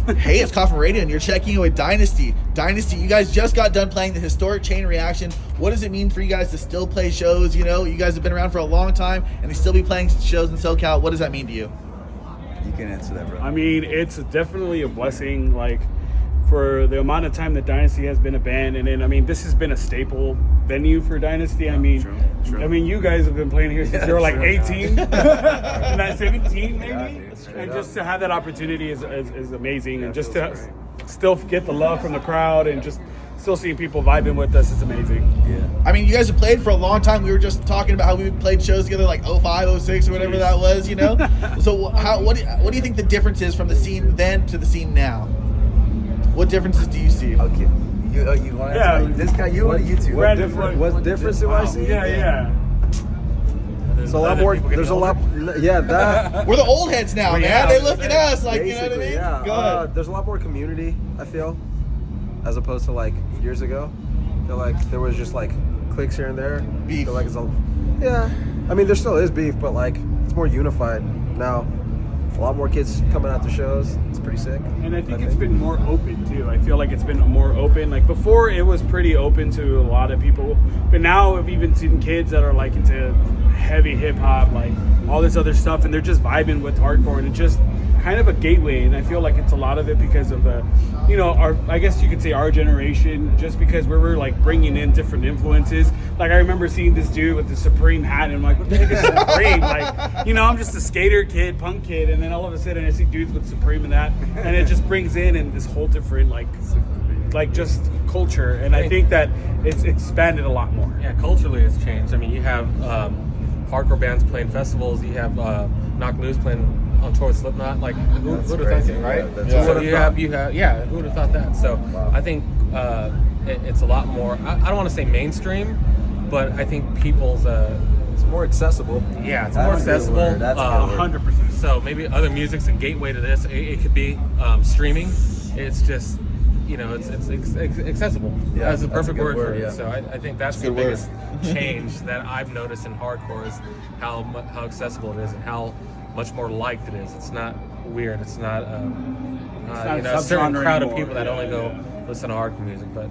Hey, it's Coffin Radio, and you're checking in with Dynasty. Dynasty, you guys just got done playing the historic Chain Reaction. What does it mean for you guys to still play shows? You know, you guys have been around for a long time, and to still be playing shows in SoCal. What does that mean to you? You can answer that, bro. I mean, it's definitely a blessing, like, for the amount of time that Dynasty has been a band. And then, I mean, this has been a staple venue for Dynasty. I mean, True. I mean, you guys have been playing here since you were like 18, not 17 maybe. And just to have that opportunity is amazing. And just to still get the love from the crowd and just still seeing people vibing with us is amazing. Yeah. I mean, you guys have played for a long time. We were just talking about how we played shows together like 05, 06, or whatever that was, you know? So what do you think the difference is from the scene then to the scene now? What differences do you see? Okay. You want to answer this guy? You or you two? What difference do I see? Yeah. There's a lot more. There's a lot. Yeah, that. We're the old heads now, man. Yeah, They look at us like, you know what I basically, mean? yeah. Go ahead. There's a lot more community, I feel, as opposed to like years ago. I feel like there was just like cliques here and there. Beef. I feel like yeah. I mean, there still is beef, but like it's more unified now. A lot more kids coming out to shows. It's pretty sick. And I think it's been more open too. I feel like it's been more open. Like before, it was pretty open to a lot of people, but now I've even seen kids that are like into heavy hip hop, like all this other stuff, and they're just vibing with hardcore, and it's just kind of a gateway. And I feel like it's a lot of it because of the, you know, I guess you could say our generation, just because we were like bringing in different influences. Like I remember seeing this dude with the Supreme hat, and I'm like, what the heck is Supreme? Like, you know, I'm just a skater kid, punk kid, and then all of a sudden I see dudes with Supreme and that, and it just brings in this whole different like just culture. And I think that it's expanded a lot more. Yeah, culturally it's changed. I mean, you have hardcore bands playing festivals. You have Knock Loose playing on tour with Slipknot. Like, who would have thought that, right? Yeah, So you have, who would have thought that? So I think it's a lot more. I don't want to say mainstream, but I think people's. It's more accessible. Yeah, it's more accessible. That's a good word. 100%. So maybe other music's a gateway to this. It could be streaming. It's just, you know, it's accessible. Yeah, that's the that's a perfect good word for word, it. yeah. So I think that's the Good word. biggest change that I've noticed in hardcore is how accessible it is and how much more liked it is. It's not weird. It's not, not you know, a certain subgenre crowd of anymore. people that only go listen to hardcore music. But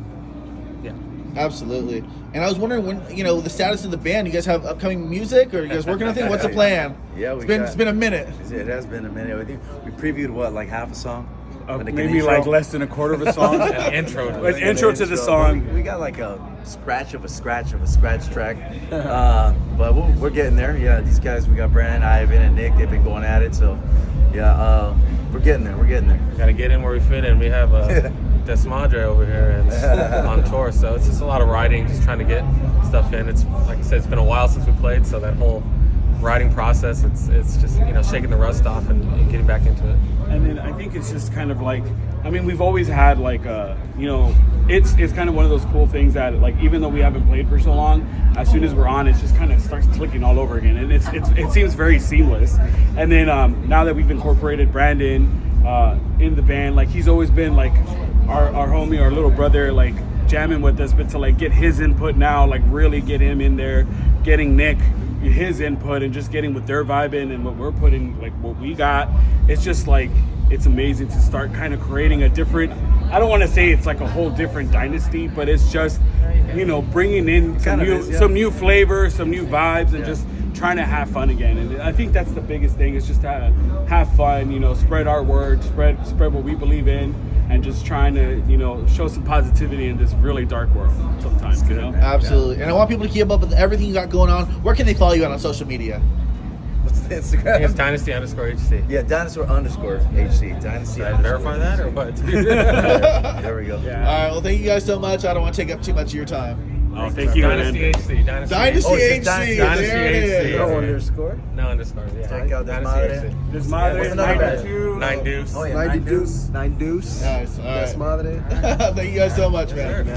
yeah. Absolutely. And I was wondering when, you know, the status of the band. You guys have upcoming music, or you guys working on anything? What's the plan? Yeah, it's been a minute. It has been a minute. I think we previewed like half a song. Like an Maybe intro. like less than a quarter of a song. An intro. An intro to the song. We got like a scratch track, but we're getting there. Yeah, these guys, we got Brandon, Ivan, and Nick. They've been going at it, so yeah, we're getting there. Gotta get in where we fit in. We have Desmadre over here and on tour, so it's just a lot of writing, just trying to get stuff in. It's like I said, it's been a while since we played, so that whole writing process, it's just, you know, shaking the rust off and getting back into it. And then I think it's just kind of like, I mean, we've always had like you know, it's kind of one of those cool things that, like, even though we haven't played for so long, as soon as we're on, it just kind of starts clicking all over again, and it seems very seamless. And then now that we've incorporated Brandon in the band, like, he's always been like our homie, our little brother, like jamming with us, but to like get his input now, like really get him in there, getting Nick his input and just getting with their vibe in and what we're putting, like what we got, it's just like, it's amazing to start kind of creating a different, I don't want to say it's like a whole different Dynasty, but it's just, you know, bringing in some new flavor, some new vibes, and just trying to have fun again. And I think that's the biggest thing, is just to have fun, you know, spread our word, spread what we believe in, and just trying to, you know, show some positivity in this really dark world sometimes, you know? Absolutely. And I want people to keep up with everything you got going on. Where can they follow you on social media? What's the I Instagram? think it's Dynasty_HC. Yeah, Dinosaur_HC. Dynasty. Did I verify that or what? There we go. All right. Well, thank you guys so much. I don't want to take up too much of your time. Oh, thank you, man. Dynasty Dynasty Oh, it's HC. Dynasty There it HC. is. No underscore. No underscore. Yeah. Check out Dynasty Desmadre. HC. This Madre, What's another band? 92. 9 Deuce. Oh, yeah, 90 deuce. 9 deuce. Nice. All right. Desmadre. Thank you guys so much, man. Sure.